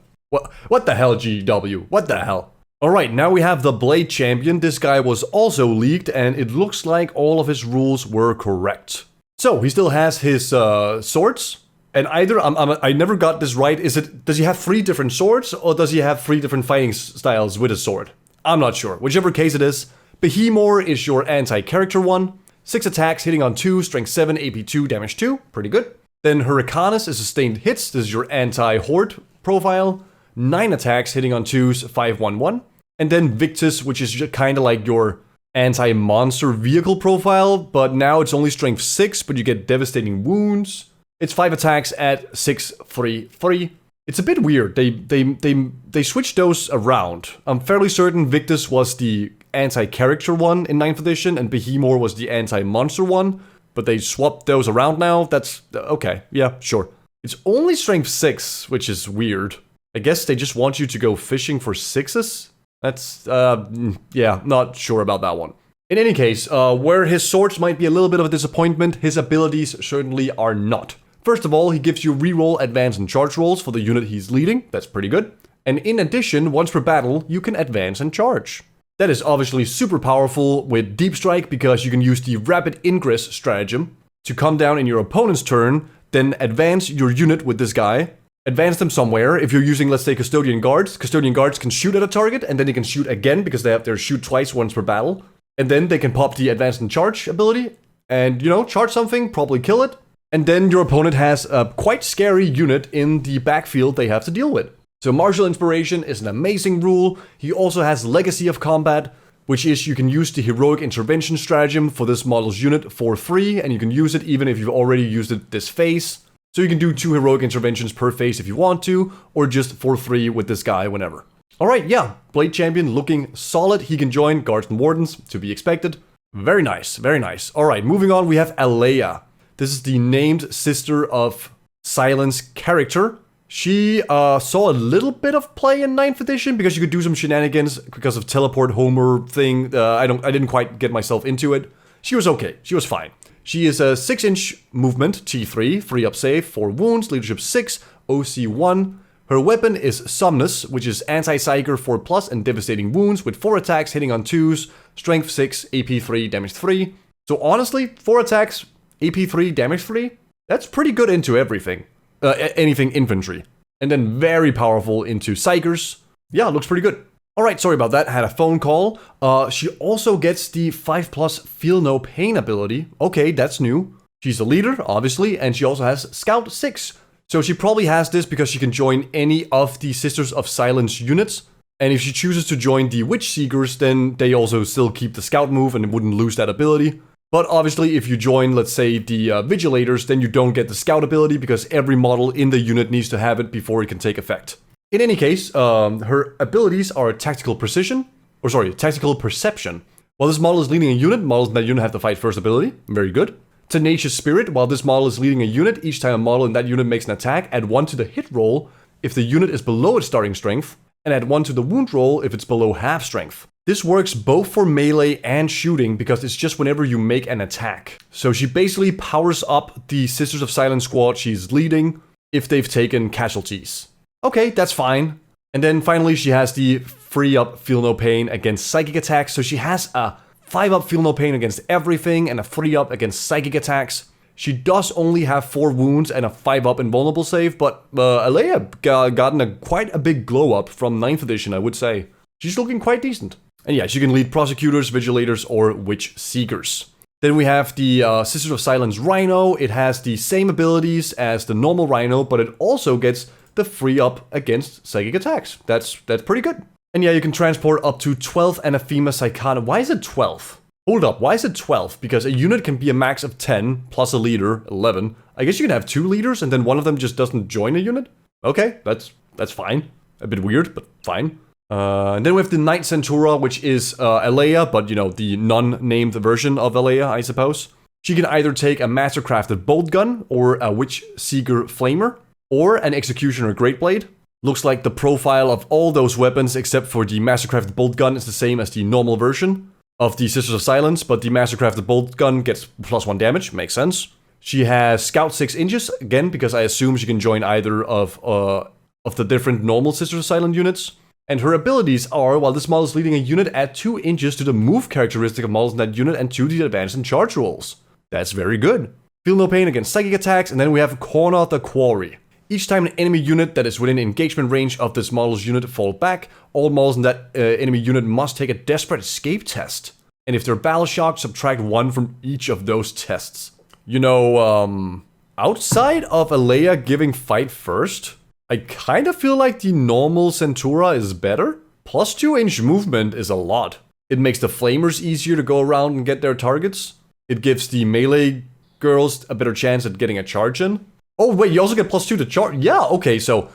What the hell, GW? What the hell? Alright, now we have the Blade Champion. This guy was also leaked, and it looks like all of his rules were correct. So, he still has his swords. And either, I never got this right, does he have 3 different swords, or does he have 3 different fighting styles with his sword? I'm not sure. Whichever case it is. Behemoth is your anti-character one. 6 attacks, hitting on 2, strength 7, AP 2, damage 2. Pretty good. Then Hurricanus is sustained hits. This is your anti-horde profile. 9 attacks, hitting on 2s, 5, 1, 1. And then Victus, which is kind of like your anti-monster vehicle profile, but now it's only strength 6, but you get devastating wounds. It's 5 attacks at 6, 3, 3. It's a bit weird. They switched those around. I'm fairly certain Victus was the anti-character one in 9th edition, and Behemoth was the anti-monster one, but they swapped those around now. That's okay. Yeah, sure. It's only strength 6, which is weird. I guess they just want you to go fishing for 6s? That's, yeah, not sure about that one. In any case, where his swords might be a little bit of a disappointment, his abilities certainly are not. First of all, he gives you reroll advance and charge rolls for the unit he's leading. That's pretty good. And in addition, once per battle, you can advance and charge. That is obviously super powerful with Deep Strike because you can use the Rapid Ingress stratagem to come down in your opponent's turn, then advance your unit with this guy, advance them somewhere. If you're using, let's say, Custodian Guards can shoot at a target, and then they can shoot again because they have their shoot twice once per battle. And then they can pop the advance and charge ability, and, charge something, probably kill it. And then your opponent has a quite scary unit in the backfield they have to deal with. So Martial Inspiration is an amazing rule. He also has Legacy of Combat, which is you can use the Heroic Intervention stratagem for this model's unit for free, and you can use it even if you've already used it this phase. So you can do 2 Heroic Interventions per phase if you want to, or just for free with this guy whenever. Alright, yeah, Blade Champion looking solid. He can join Guards and Wardens, to be expected. Very nice, very nice. Alright, moving on, we have Aleya. This is the named sister of Silence character. She saw a little bit of play in 9th edition because you could do some shenanigans because of Teleport Homer thing. I didn't quite get myself into it. She was okay. She was fine. She is a 6-inch movement, T3, free up save, 4 wounds, leadership 6, OC 1. Her weapon is Somnus, which is anti-psyker 4+, and devastating wounds with 4 attacks hitting on 2s, strength 6, AP 3, damage 3. So honestly, 4 attacks, AP 3, damage 3, that's pretty good into everything. Anything infantry. And then very powerful into psychers. Yeah, looks pretty good. Alright, sorry about that, had a phone call. She also gets the 5+ Feel No Pain ability. Okay, that's new. She's a leader, obviously, and she also has Scout 6. So she probably has this because she can join any of the Sisters of Silence units. And if she chooses to join the Witch Seekers, then they also still keep the Scout move and wouldn't lose that ability. But obviously, if you join, let's say, the Vigilators, then you don't get the Scout ability because every model in the unit needs to have it before it can take effect. In any case, her abilities are Tactical Perception. While this model is leading a unit, models in that unit have the Fight First ability. Very good. Tenacious Spirit. While this model is leading a unit, each time a model in that unit makes an attack, add 1 to the hit roll if the unit is below its starting strength, and add 1 to the wound roll if it's below half strength. This works both for melee and shooting because it's just whenever you make an attack. So she basically powers up the Sisters of Silence squad she's leading if they've taken casualties. Okay, that's fine. And then finally she has the free up Feel No Pain against psychic attacks. So she has a 5-up Feel No Pain against everything and a 3-up against psychic attacks. She does only have 4 wounds and a 5-up invulnerable save, but Aleya gotten quite a big glow up from 9th edition, I would say. She's looking quite decent. And yeah, she can lead Prosecutors, Vigilators, or Witch Seekers. Then we have the Sisters of Silence Rhino. It has the same abilities as the normal Rhino, but it also gets the free up against psychic attacks. That's pretty good. And yeah, you can transport up to 12 Anathema Psychotic. Why is it 12? Hold up, why is it 12? Because a unit can be a max of 10, plus a leader, 11. I guess you can have 2 leaders, and then one of them just doesn't join a unit? Okay, that's fine. A bit weird, but fine. And then we have the Knight Centura, which is Aleya, but the non-named version of Aleya, I suppose. She can either take a Mastercrafted Bolt Gun, or a Witch Seeker Flamer, or an Executioner Greatblade. Looks like the profile of all those weapons, except for the Mastercrafted Bolt Gun, is the same as the normal version of the Sisters of Silence, but the Mastercrafted Bolt Gun gets +1 damage, makes sense. She has Scout 6 inches, again, because I assume she can join either of the different normal Sisters of Silence units. And her abilities are, while this model is leading a unit, add 2 inches to the move characteristic of models in that unit and 2 to the advance and charge rolls. That's very good. Feel No Pain against psychic attacks, and then we have Corner the Quarry. Each time an enemy unit that is within engagement range of this model's unit fall back, all models in that enemy unit must take a Desperate Escape test. And if they're battle shocked, subtract 1 from each of those tests. Outside of Aleya giving fight first, I kind of feel like the normal Centura is better. Plus 2-inch movement is a lot. It makes the Flamers easier to go around and get their targets. It gives the melee girls a better chance at getting a charge in. Oh wait, you also get +2 to charge? Yeah, okay, so,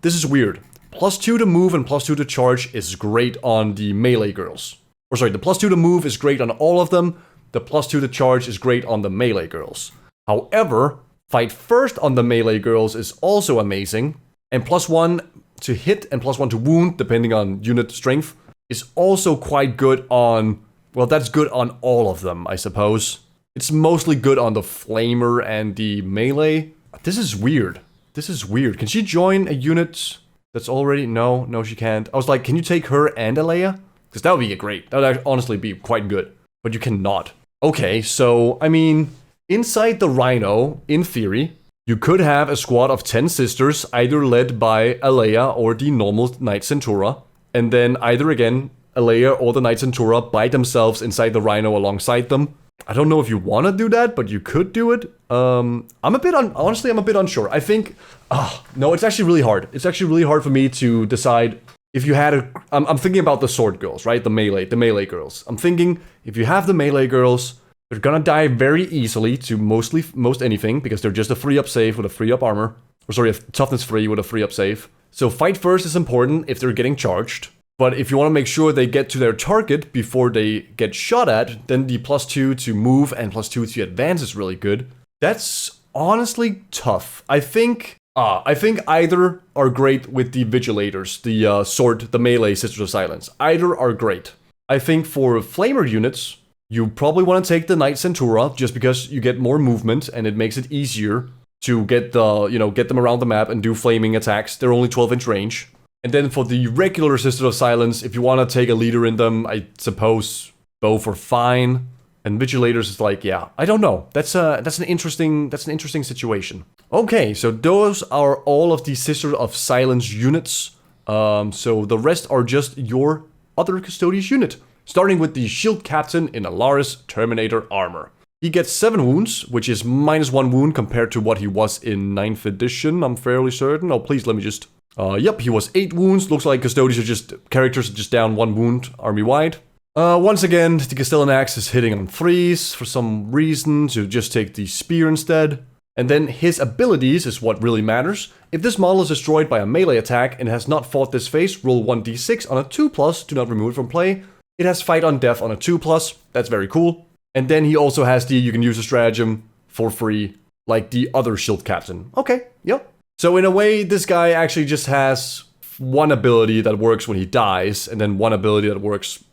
this is weird. +2 to move and +2 to charge is great on the melee girls. Or sorry, the +2 to move is great on all of them. The +2 to charge is great on the melee girls. However, fight first on the melee girls is also amazing. And +1 to hit and +1 to wound, depending on unit strength, is also quite good on... Well, that's good on all of them, I suppose. It's mostly good on the Flamer and the melee. This is weird. This is weird. Can she join a unit that's already... No, she can't. I was like, can you take her and Aleya? Because that would be great. That would honestly be quite good. But you cannot. Okay, so, I mean, inside the Rhino, in theory, you could have a squad of 10 sisters, either led by Aleya or the normal Knight Centura. And then either, again, Aleya or the Knight Centura by themselves inside the Rhino alongside them. I don't know if you want to do that, but you could do it. Honestly, I'm a bit unsure. I think, no, it's actually really hard. It's actually really hard for me to decide if you had a, I'm thinking about the sword girls, right? The melee girls. I'm thinking if you have the melee girls, they're gonna die very easily to most anything because they're just a 3-up save with a 3-up armor. Or sorry, a toughness 3 with a 3-up save. So fight first is important if they're getting charged. But if you want to make sure they get to their target before they get shot at, then the +2 to move and +2 to advance is really good. That's honestly tough. I think either are great with the Vigilators, the melee Sisters of Silence. Either are great. I think for Flamer units, you probably want to take the Knight Centura just because you get more movement and it makes it easier to get them around the map and do flaming attacks. They're only 12-inch range. And then for the regular Sisters of Silence, if you want to take a leader in them, I suppose both are fine. And Vigilators is like, yeah, I don't know. That's an interesting situation. Okay, so those are all of the Sisters of Silence units. So the rest are just your other Custodes unit. Starting with the Shield Captain in Allarus Terminator armor. He gets 7 wounds, which is -1 wound compared to what he was in 9th edition, I'm fairly certain. Oh, please let me just... Yep, he was 8 wounds. Looks like Custodes are just characters just down 1 wound army-wide. Once again, the Castellan Axe is hitting on 3s for some reason, so just take the Spear instead. And then his abilities is what really matters. If this model is destroyed by a melee attack and has not fought this phase, roll 1d6 on a 2+, do not remove it from play. It has Fight on Death on a 2+, that's very cool. And then he also has you can use a stratagem for free, like the other Shield Captain. Okay, yep. So in a way, this guy actually just has one ability that works when he dies, and then one ability that works,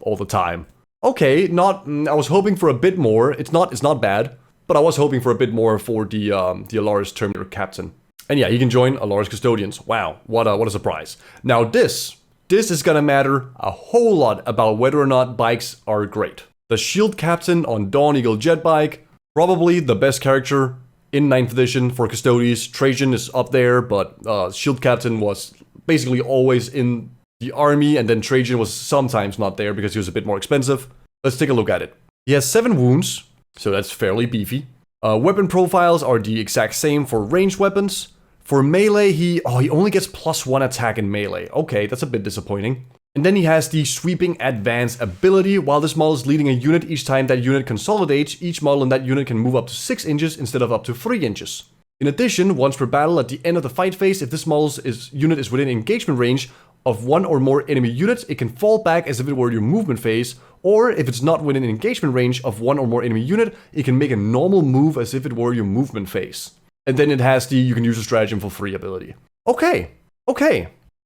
all the time. Okay, I was hoping for a bit more. It's not bad, but I was hoping for a bit more for the Allarus Terminator Captain. And yeah, he can join Allarus Custodians. Wow, what a surprise. Now this is gonna matter a whole lot about whether or not bikes are great. The Shield Captain on Dawn Eagle Jet Bike, probably the best character in 9th edition for Custodes. Trajan is up there, but Shield Captain was basically always in the army, and then Trajan was sometimes not there because he was a bit more expensive. Let's take a look at it. He has 7 wounds, so that's fairly beefy. Weapon profiles are the exact same for ranged weapons. For melee, he only gets +1 attack in melee. Okay, that's a bit disappointing. And then he has the Sweeping Advance ability. While this model is leading a unit, each time that unit consolidates, each model in that unit can move up to 6 inches instead of up to 3 inches. In addition, once per battle at the end of the fight phase, if this model's unit is within engagement range of 1 or more enemy units, it can fall back as if it were your movement phase, or if it's not within engagement range of 1 or more enemy unit, it can make a normal move as if it were your movement phase. And then it has you can use a stratagem for free ability. Okay.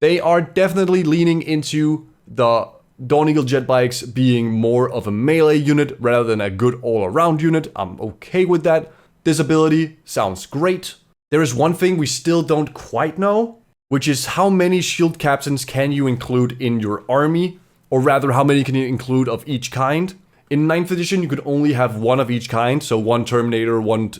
They are definitely leaning into the Dawn Eagle jet bikes being more of a melee unit rather than a good all-around unit. I'm okay with that. This ability sounds great. There is one thing we still don't quite know, which is how many Shield Captains can you include in your army, or rather how many can you include of each kind. In 9th edition, you could only have 1 of each kind, so 1 Terminator, one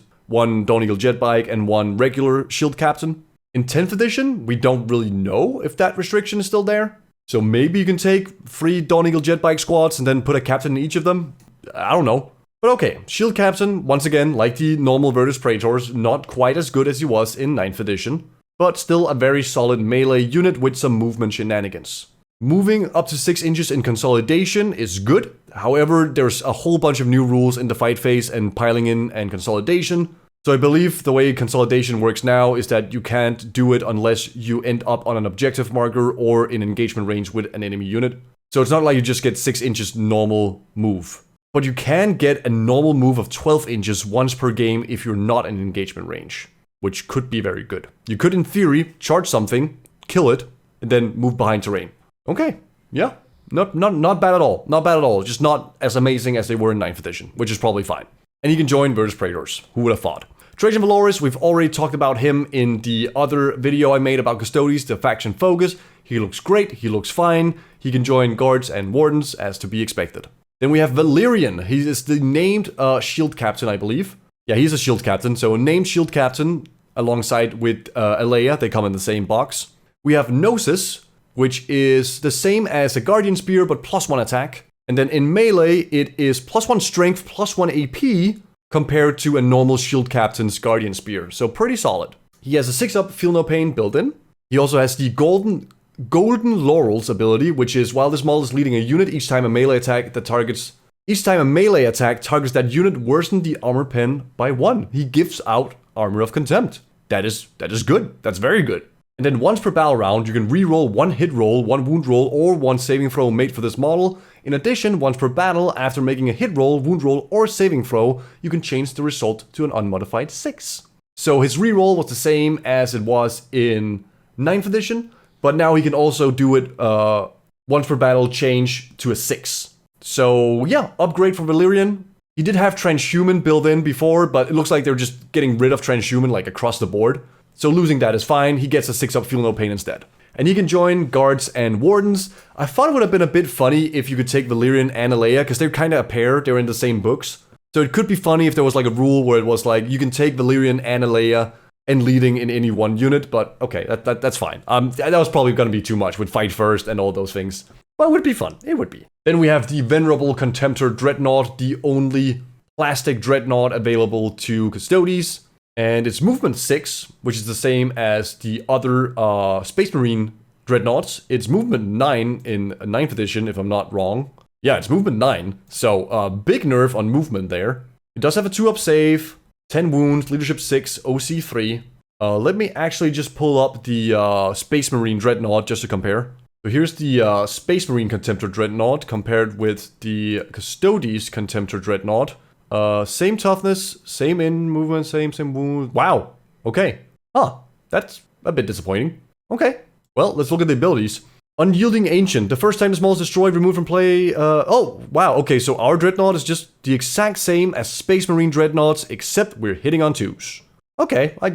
Dawn Eagle jet bike, and 1 regular Shield Captain. In 10th edition, we don't really know if that restriction is still there. So maybe you can take 3 Dawn Eagle jet bike squads and then put a captain in each of them. I don't know. But okay, Shield Captain, once again, like the normal Vertus Praetors, not quite as good as he was in 9th edition, but still a very solid melee unit with some movement shenanigans. Moving up to 6 inches in consolidation is good. However, there's a whole bunch of new rules in the fight phase and piling in and consolidation. So I believe the way consolidation works now is that you can't do it unless you end up on an objective marker or in engagement range with an enemy unit. So it's not like you just get 6 inches normal move. But you can get a normal move of 12 inches once per game if you're not in engagement range, which could be very good. You could, in theory, charge something, kill it, and then move behind terrain. Okay, yeah, not bad at all. Not bad at all, just not as amazing as they were in 9th edition, which is probably fine. And you can join Vertus Praetors, who would have thought. Trajan Valoris, we've already talked about him in the other video I made about Custodes, the faction focus. He looks great, he looks fine, he can join guards and wardens as to be expected. Then we have Valerian, he is the named shield captain, I believe. Yeah, he's a shield captain, so a named shield captain alongside with Aleya, they come in the same box. We have Gnosis, which is the same as a Guardian Spear, but +1 attack. And then in melee, it is +1 strength, +1 AP, compared to a normal shield captain's Guardian Spear. So pretty solid. He has a 6-up Feel No Pain built in. He also has the Golden Laurels ability, which is while this model is leading a unit, each time a melee attack targets that unit, worsen the armor pen by 1. He gives out Armor of Contempt. That is good. That's very good. And then once per battle round, you can reroll 1 hit roll, 1 wound roll, or 1 saving throw made for this model. In addition, once per battle, after making a hit roll, wound roll, or saving throw, you can change the result to an unmodified 6. So his reroll was the same as it was in 9th edition, but now he can also do it once per battle, change to a 6. So yeah, upgrade for Valerian. He did have Transhuman built in before, but it looks like they're just getting rid of Transhuman like across the board. So losing that is fine, he gets a 6-up Feel No Pain instead. And he can join guards and wardens. I thought it would have been a bit funny if you could take Valerian and Aleya, because they're kind of a pair, they're in the same books. So it could be funny if there was like a rule where it was like, you can take Valerian and Aleya and leading in any one unit, but okay, that's fine. That was probably going to be too much with Fight First and all those things. But it would be fun, it would be. Then we have the Venerable Contemptor Dreadnought, the only plastic Dreadnought available to Custodes. And it's movement 6, which is the same as the other Space Marine Dreadnoughts. It's movement 9 in 9th edition, if I'm not wrong. Yeah, it's movement 9, so big nerf on movement there. It does have a 2-up save, 10 wounds, leadership 6, OC 3. Let me actually just pull up the Space Marine Dreadnought just to compare. So here's the Space Marine Contemptor Dreadnought compared with the Custodes Contemptor Dreadnought. Same toughness, same in movement, same wound. Wow. Okay. Huh. That's a bit disappointing. Okay. Well, let's look at the abilities. Unyielding Ancient. The first time the model is destroyed, removed from play. Oh, wow. Okay, so our Dreadnought is just the exact same as Space Marine Dreadnoughts, except we're hitting on 2s. Okay. I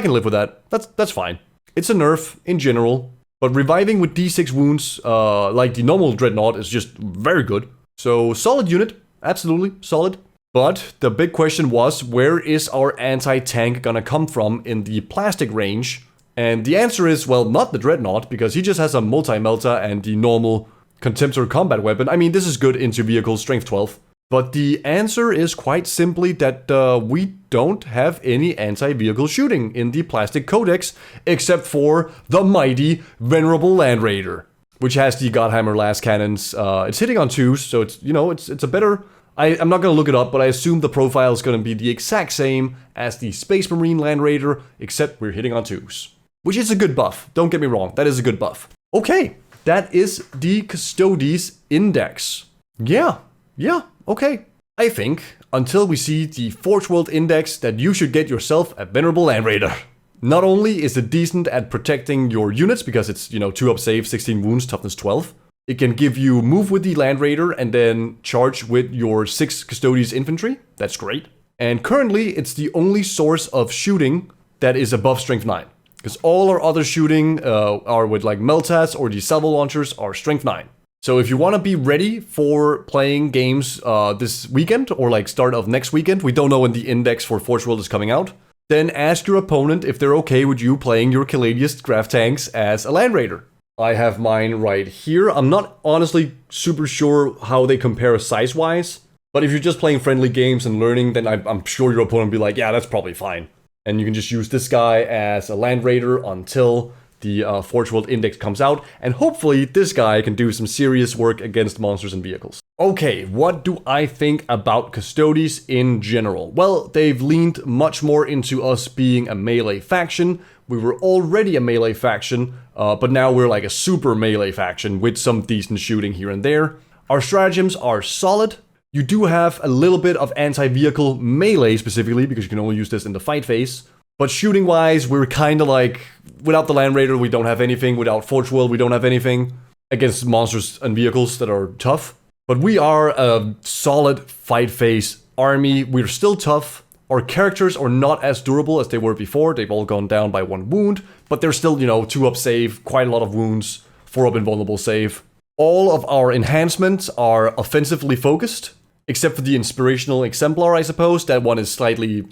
can live with that. That's fine. It's a nerf in general, but reviving with D6 wounds, like the normal Dreadnought, is just very good. So solid unit. Absolutely solid. But the big question was, where is our anti-tank gonna come from in the plastic range? And the answer is, well, not the Dreadnought, because he just has a multi-melta and the normal Contemptor combat weapon. I mean, this is good into vehicle, strength 12. But the answer is quite simply that we don't have any anti-vehicle shooting in the plastic codex, except for the mighty Venerable Land Raider, which has the Godhammer last cannons. It's hitting on 2s, so it's, you know, it's a better... I'm not going to look it up, but I assume the profile is going to be the exact same as the Space Marine Land Raider, except we're hitting on 2s. Which is a good buff, don't get me wrong, that is a good buff. Okay, that is the Custodes Index. Yeah, okay. I think, until we see the Forge World Index, that you should get yourself a Venerable Land Raider. Not only is it decent at protecting your units, because it's, 2-up save, 16 wounds, toughness 12, it can give you move with the Land Raider and then charge with your 6 Custodes infantry. That's great. And currently, it's the only source of shooting that is above strength 9. Because all our other shooting are with like Meltas or the salvo launchers are strength 9. So if you want to be ready for playing games this weekend or like start of next weekend, we don't know when the index for Forge World is coming out, then ask your opponent if they're okay with you playing your Caladius Graph Tanks as a Land Raider. I have mine right here. I'm not honestly super sure how they compare size-wise, but if you're just playing friendly games and learning, then I'm sure your opponent will be like, yeah, that's probably fine. And you can just use this guy as a Land Raider until the Forge World Index comes out, and hopefully this guy can do some serious work against monsters and vehicles. Okay, what do I think about Custodes in general? Well, they've leaned much more into us being a melee faction. We were already a melee faction, but now we're like a super melee faction with some decent shooting here and there. Our stratagems are solid. You do have a little bit of anti-vehicle melee specifically, because you can only use this in the fight phase. But shooting-wise, we're kind of like, without the Land Raider, we don't have anything. Without Forge World, we don't have anything against monsters and vehicles that are tough. But we are a solid fight phase army. We're still tough, Our characters are not as durable as they were before. They've all gone down by 1 wound, but they're still, 2 up save, quite a lot of wounds, 4 up invulnerable save. All of our enhancements are offensively focused, except for the Inspirational Exemplar, I suppose. That one is slightly,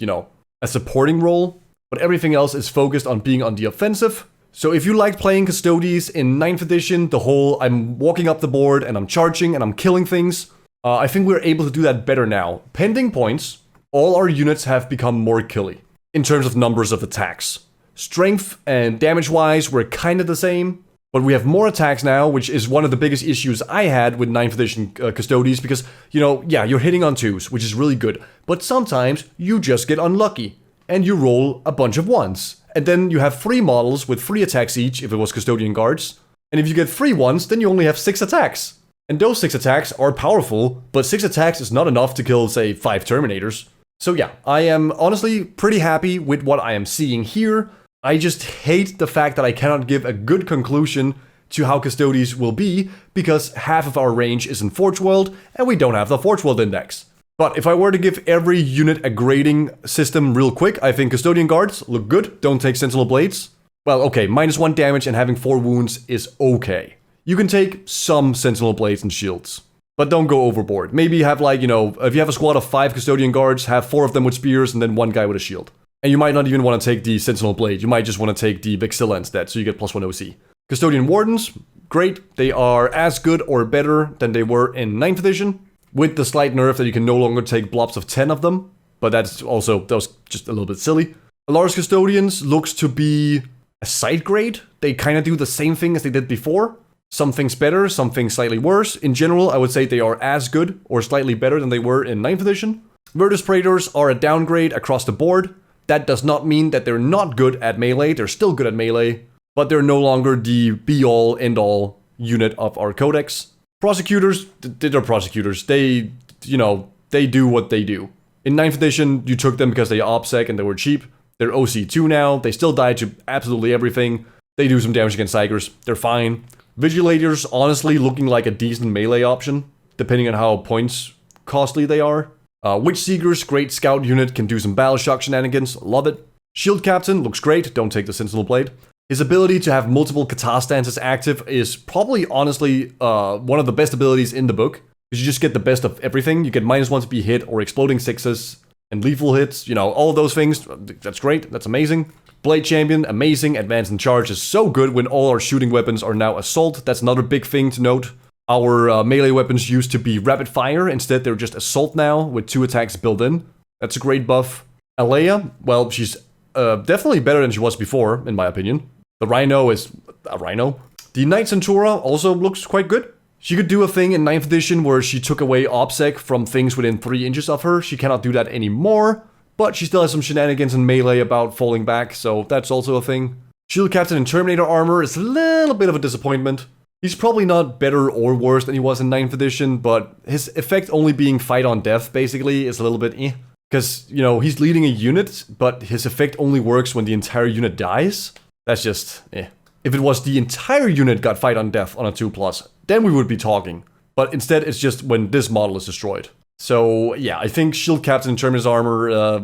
a supporting role, but everything else is focused on being on the offensive. So if you liked playing Custodes in 9th edition, the whole I'm walking up the board and I'm charging and I'm killing things, I think we're able to do that better now. Pending points, all our units have become more killy in terms of numbers of attacks. Strength and damage-wise, we're kind of the same, but we have more attacks now, which is one of the biggest issues I had with 9th edition Custodes, because, you're hitting on 2s, which is really good, but sometimes you just get unlucky, and you roll a bunch of 1s. And then you have 3 models with 3 attacks each, if it was Custodian guards, and if you get 3 1s, then you only have 6 attacks. And those 6 attacks are powerful, but 6 attacks is not enough to kill, say, 5 Terminators. So yeah, I am honestly pretty happy with what I am seeing here. I just hate the fact that I cannot give a good conclusion to how Custodes will be, because half of our range is in Forge World, and we don't have the Forge World index. But if I were to give every unit a grading system real quick, I think Custodian guards look good, don't take Sentinel Blades. Well, okay, -1 damage and having 4 wounds is okay. You can take some Sentinel Blades and shields, but don't go overboard. Maybe have if you have a squad of 5 Custodian guards, have 4 of them with spears and then 1 guy with a shield. And you might not even want to take the Sentinel Blade, you might just want to take the Vexilla instead, so you get +1 OC. Custodian Wardens, great, they are as good or better than they were in 9th edition, with the slight nerf that you can no longer take blobs of 10 of them, but that was just a little bit silly. Allarus Custodians looks to be a side grade. They kind of do the same thing as they did before. Some things better, some things slightly worse. In general, I would say they are as good or slightly better than they were in 9th edition. Vertus Praetors are a downgrade across the board. That does not mean that they're not good at melee. They're still good at melee, but they're no longer the be-all, end-all unit of our codex. Prosecutors, they're prosecutors. They do what they do. In 9th edition, you took them because they OPSEC and they were cheap. They're OC2 now. They still die to absolutely everything. They do some damage against Tigers. They're fine. Vigilators, honestly, looking like a decent melee option, depending on how points costly they are. Witch Seekers, great scout unit, can do some battle shock shenanigans. Love it. Shield Captain looks great. Don't take the Sentinel Blade. His ability to have multiple kata stances active is probably, honestly, one of the best abilities in the book. Because you just get the best of everything. You get -1 to be hit, or exploding 6s, and lethal hits. All of those things. That's great. That's amazing. Blade Champion, amazing. Advance and Charge is so good when all our shooting weapons are now Assault. That's another big thing to note. Our melee weapons used to be Rapid Fire. Instead, they're just Assault now, with 2 attacks built in. That's a great buff. Aleya, well, she's definitely better than she was before, in my opinion. The Rhino is a Rhino. The Knight Centura also looks quite good. She could do a thing in 9th edition where she took away OPSEC from things within 3 inches of her. She cannot do that anymore, but she still has some shenanigans in melee about falling back, so that's also a thing. Shield Captain in Terminator armor is a little bit of a disappointment. He's probably not better or worse than he was in 9th edition, but his effect only being fight on death, basically, is a little bit eh. Because, he's leading a unit, but his effect only works when the entire unit dies. That's just eh. If it was the entire unit got fight on death on a 2+, then we would be talking. But instead, it's just when this model is destroyed. So yeah, I think Shield Captain in Terminator's armor,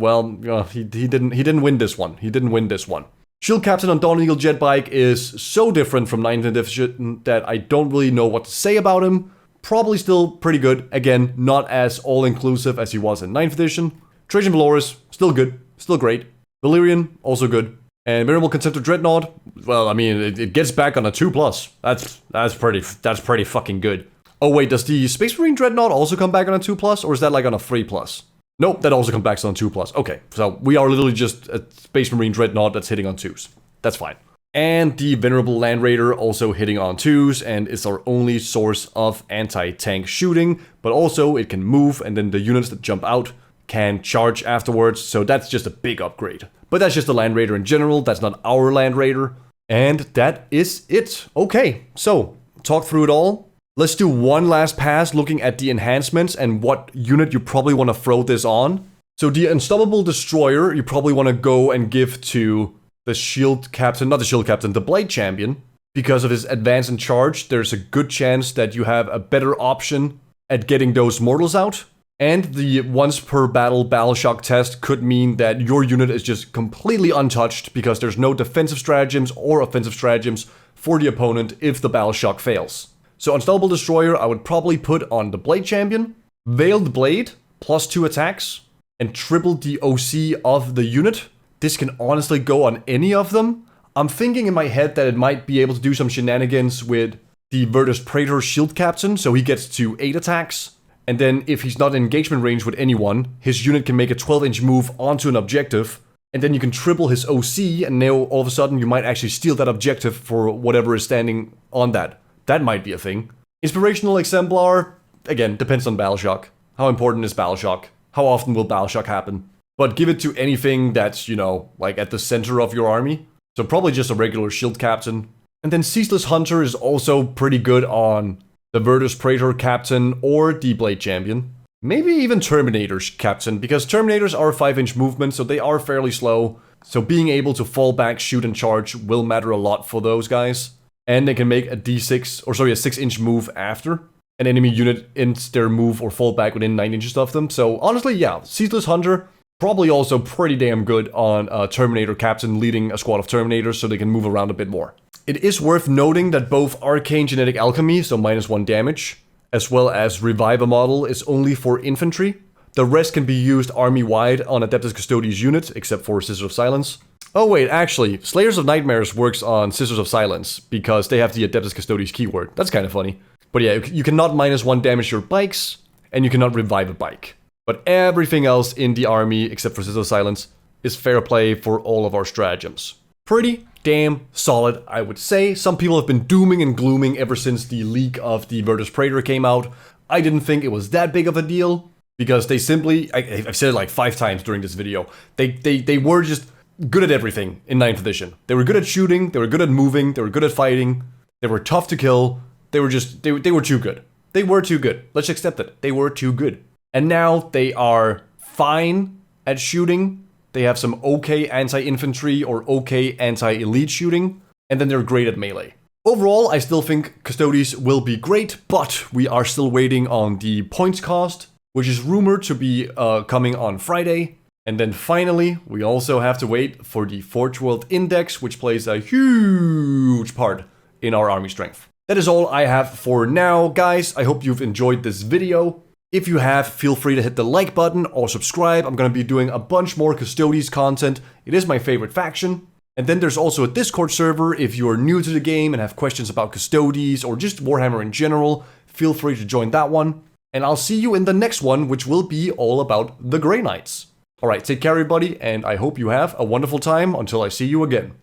he didn't win this one. He didn't win this one. Shield Captain on Dawn Eagle Jetbike is so different from 9th edition that I don't really know what to say about him. Probably still pretty good. Again, not as all-inclusive as he was in 9th edition. Trajan Valoris, still good, still great. Valyrian, also good. And Venerable Conceptor Dreadnought, well, I mean, it gets back on a 2+. That's pretty fucking good. Oh wait, does the Space Marine Dreadnought also come back on a 2+, or is that like on a 3+? Nope, that also comes back on 2+. Okay, so we are literally just a Space Marine Dreadnought that's hitting on 2s. That's fine. And the Venerable Land Raider also hitting on 2s, and is our only source of anti-tank shooting, but also it can move, and then the units that jump out can charge afterwards, so that's just a big upgrade. But that's just the Land Raider in general, that's not our Land Raider. And that is it. Okay, so, talk through it all. Let's do one last pass looking at the enhancements and what unit you probably want to throw this on. So the Unstoppable Destroyer, you probably want to go and give to the Shield Captain, not the Shield Captain, the Blade Champion. Because of his advance and charge, there's a good chance that you have a better option at getting those mortals out. And the once per battle shock test could mean that your unit is just completely untouched because there's no defensive stratagems or offensive stratagems for the opponent if the battle shock fails. So Unstoppable Destroyer I would probably put on the Blade Champion, Veiled Blade, +2 attacks, and triple the OC of the unit. This can honestly go on any of them. I'm thinking in my head that it might be able to do some shenanigans with the Vertus Praetors Shield Captain, so he gets to 8 attacks. And then if he's not in engagement range with anyone, his unit can make a 12-inch move onto an objective, and then you can triple his OC, and now all of a sudden you might actually steal that objective for whatever is standing on that. That might be a thing. Inspirational Exemplar, again, depends on Battle Shock. How important is Battle Shock? How often will Battle Shock happen? But give it to anything that's, you know, like at the center of your army. So probably just a regular Shield Captain. And then Ceaseless Hunter is also pretty good on the Vertus Praetor Captain or the Blade Champion. Maybe even Terminators Captain, because Terminators are 5-inch movement, so they are fairly slow. So being able to fall back, shoot, and charge will matter a lot for those guys. And they can make a 6-inch move after an enemy unit ends their move or fall back within 9 inches of them. So honestly, yeah, Ceaseless Hunter, probably also pretty damn good on a Terminator Captain leading a squad of Terminators so they can move around a bit more. It is worth noting that both Arcane Genetic Alchemy, so -1 damage, as well as Revive a Model is only for infantry. The rest can be used army-wide on Adeptus Custodes units, except for Scissors of Silence. Oh wait, actually, Slayers of Nightmares works on Scissors of Silence, because they have the Adeptus Custodes keyword. That's kind of funny. But yeah, you cannot -1 damage your bikes, and you cannot revive a bike. But everything else in the army, except for Scissors of Silence, is fair play for all of our stratagems. Pretty damn solid, I would say. Some people have been dooming and glooming ever since the leak of the Vertus Praetor came out. I didn't think it was that big of a deal, because they simply, I've said it like 5 times during this video, they were just good at everything in 9th edition. They were good at shooting, they were good at moving, they were good at fighting, they were tough to kill, they were too good. They were too good. Let's accept it. They were too good. And now they are fine at shooting. They have some okay anti-infantry or okay anti-elite shooting, and then they're great at melee. Overall, I still think Custodes will be great, but we are still waiting on the points cost, which is rumored to be coming on Friday. And then finally, we also have to wait for the Forge World Index, which plays a huge part in our army strength. That is all I have for now, guys. I hope you've enjoyed this video. If you have, feel free to hit the like button or subscribe. I'm going to be doing a bunch more Custodes content. It is my favorite faction. And then there's also a Discord server. If you are new to the game and have questions about Custodes or just Warhammer in general, feel free to join that one. And I'll see you in the next one, which will be all about the Grey Knights. Alright, take care everybody, and I hope you have a wonderful time until I see you again.